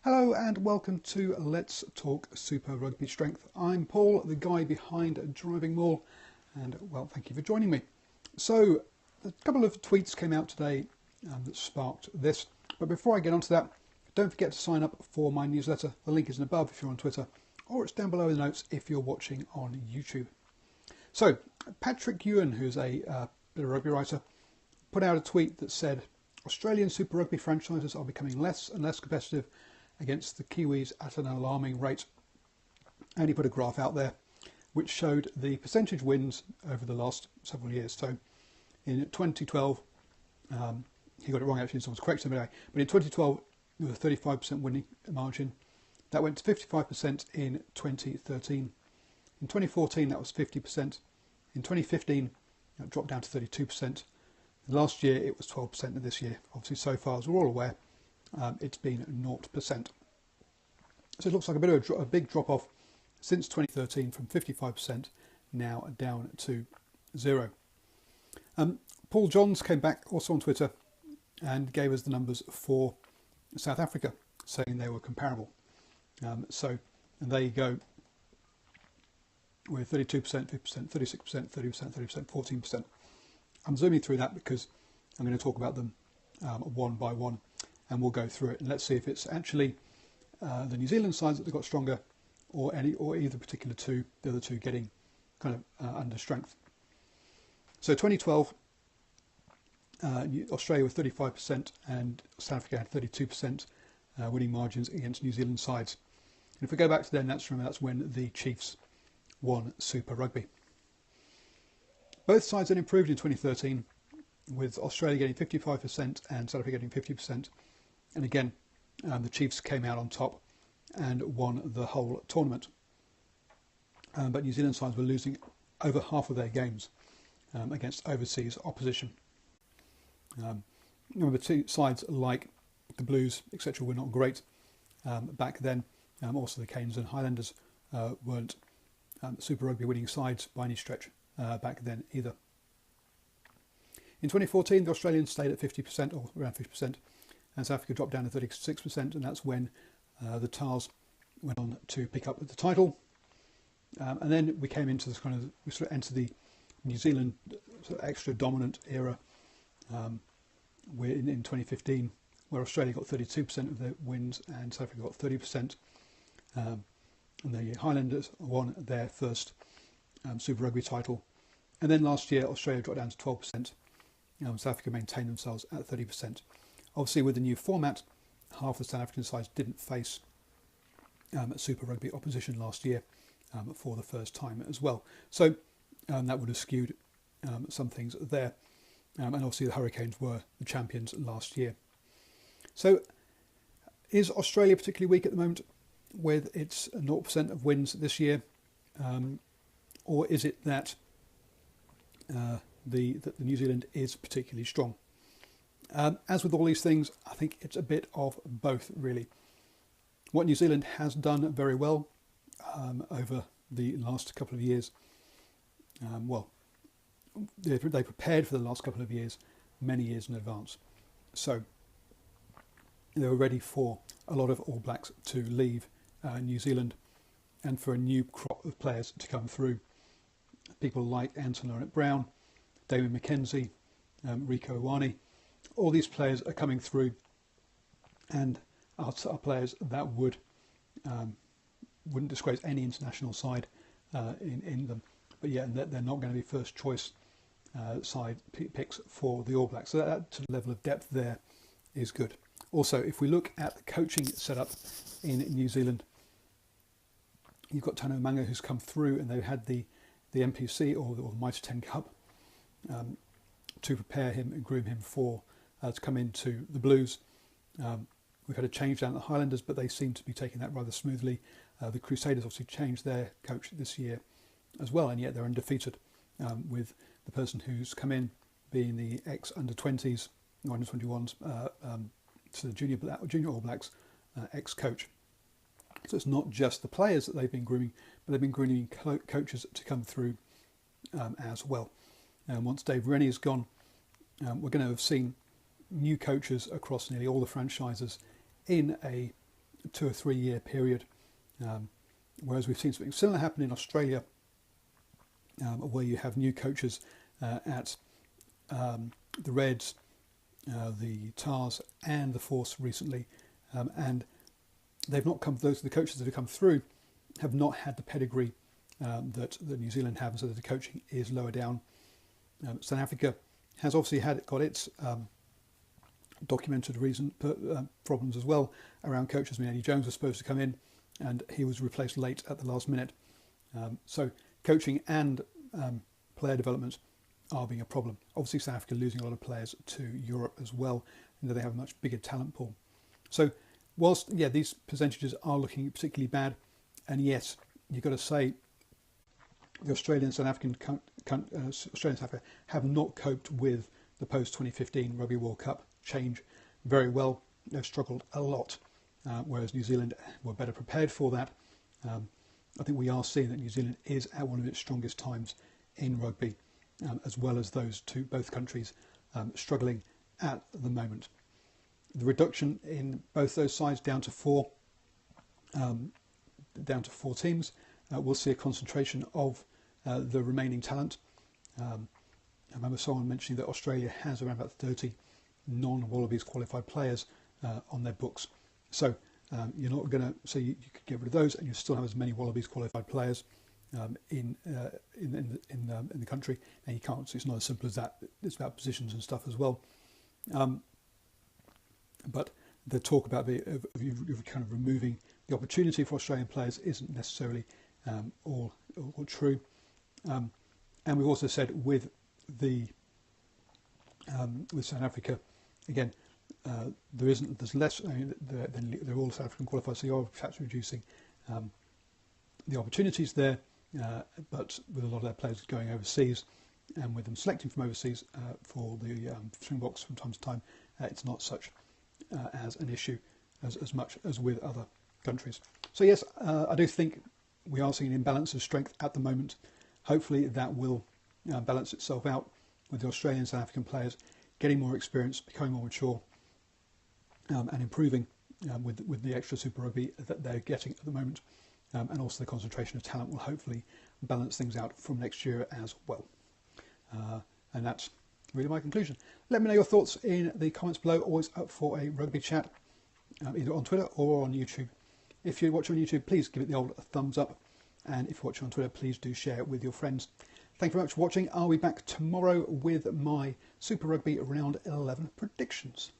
Hello and welcome to Let's Talk Super Rugby Strength. I'm Paul, the guy behind DrivingMaul, and well, thank you for joining me. So, a couple of tweets came out today that sparked this, but before I get onto that, don't forget to sign up for my newsletter. The link is above if you're on Twitter, or it's down below in the notes if you're watching on YouTube. So, Patrick Ewan, who's a bit of a rugby writer, put out a tweet that said, Australian Super Rugby franchises are becoming less and less competitive against the Kiwis at an alarming rate. And he put a graph out there which showed the percentage wins over the last several years. So in 2012, he got it wrong actually, someone's corrected him anyway, but in 2012 there was a 35% winning margin. That went to 55% in 2013. In 2014 that was 50%. In 2015 it dropped down to 32%. Last year it was 12%, and this year, obviously so far as we're all aware, it's been 0%. So it looks like a big drop off since 2013 from 55% now down to 0. Paul Johns came back also on Twitter and gave us the numbers for South Africa, saying they were comparable. And there you go, with 32%, 50%, 36%, 30%, 30%, 14%. I'm zooming through that because I'm going to talk about them one by one, and we'll go through it and let's see if it's actually the New Zealand sides that have got stronger, or either particular two, the other two getting kind of under strength. So 2012, Australia with 35% and South Africa had 32% winning margins against New Zealand sides. And if we go back to then, that's when the Chiefs won Super Rugby. Both sides then improved in 2013, with Australia getting 55% and South Africa getting 50%. And again, the Chiefs came out on top and won the whole tournament. But New Zealand sides were losing over half of their games against overseas opposition. Remember, two sides like the Blues, etc., were not great back then. Also, the Canes and Highlanders weren't Super Rugby winning sides by any stretch back then either. In 2014, the Australians stayed at 50%, or around 50%, and South Africa dropped down to 36%, and that's when the Tars went on to pick up the title. And then we came into this we sort of entered the New Zealand sort of extra dominant era in 2015, where Australia got 32% of their wins and South Africa got 30%. And the Highlanders won their first Super Rugby title. And then last year, Australia dropped down to 12%. South Africa maintained themselves at 30%. Obviously, with the new format, half the South African sides didn't face Super Rugby opposition last year for the first time as well. So that would have skewed some things there. And obviously, the Hurricanes were the champions last year. So is Australia particularly weak at the moment with its 0% of wins this year? Or is it that the New Zealand is particularly strong? As with all these things, I think it's a bit of both, really. What New Zealand has done very well over the last couple of years, they prepared for the last couple of years, many years in advance. So they were ready for a lot of All Blacks to leave New Zealand and for a new crop of players to come through. People like Anton Laurent-Brown, David McKenzie, Rico Ioane, all these players are coming through and are players that wouldn't disgrace any international side in them. But yeah, they're not going to be first choice side picks for the All Blacks. So that level of depth there is good. Also, if we look at the coaching setup in New Zealand, you've got Tano Manga who's come through, and they've had the MPC or the Mitre 10 Cup to prepare him and groom him for to come into the Blues. We've had a change down at the Highlanders, but they seem to be taking that rather smoothly. The Crusaders obviously changed their coach this year as well, and yet they're undefeated, with the person who's come in being the ex-under-20s or under-21s, to the junior All Blacks ex-coach. So it's not just the players that they've been grooming, but they've been grooming coaches to come through as well. And once Dave Rennie is gone, we're going to have seen new coaches across nearly all the franchises in a 2 or 3 year period, whereas we've seen something similar happen in Australia, where you have new coaches at the Reds, the Tars and the Force recently, and they've not come. Those the coaches that have come through have not had the pedigree that New Zealand have, and so the coaching is lower down. South Africa has obviously got its documented problems as well around coaches. I mean, Eddie Jones was supposed to come in, and he was replaced late at the last minute. So coaching and player development are being a problem. Obviously, South Africa losing a lot of players to Europe as well, and they have a much bigger talent pool. So, whilst these percentages are looking particularly bad, and yes, you've got to say the Australian and South African Australia and South Africa have not coped with the post-2015 Rugby World Cup change very well. They've struggled a lot, whereas New Zealand were better prepared for that. I think we are seeing that New Zealand is at one of its strongest times in rugby, as well as both countries struggling at the moment. The reduction in both those sides down to four teams, we'll see a concentration of the remaining talent. I remember someone mentioning that Australia has around about 30 non-Wallabies qualified players on their books. So you're not going to say you could get rid of those, and you still have as many Wallabies qualified players in the country. And you can't. So it's not as simple as that. It's about positions and stuff as well. But the talk about of kind of removing the opportunity for Australian players isn't necessarily all true. And we've also said with South Africa, again, there's less. I mean, they're all South African qualified, so you're perhaps reducing the opportunities there. But with a lot of their players going overseas, and with them selecting from overseas for the Springboks from time to time, it's not such as an issue as much as with other countries. So yes, I do think we are seeing an imbalance of strength at the moment. Hopefully that will balance itself out with the Australian and South African players getting more experience, becoming more mature, and improving with the extra Super Rugby that they're getting at the moment. And also the concentration of talent will hopefully balance things out from next year as well. And that's really my conclusion. Let me know your thoughts in the comments below. Always up for a rugby chat, either on Twitter or on YouTube. If you're watching on YouTube, please give it the old thumbs up. And if you're watching on Twitter, please do share it with your friends. Thank you very much for watching. I'll be back tomorrow with my Super Rugby Round 11 predictions.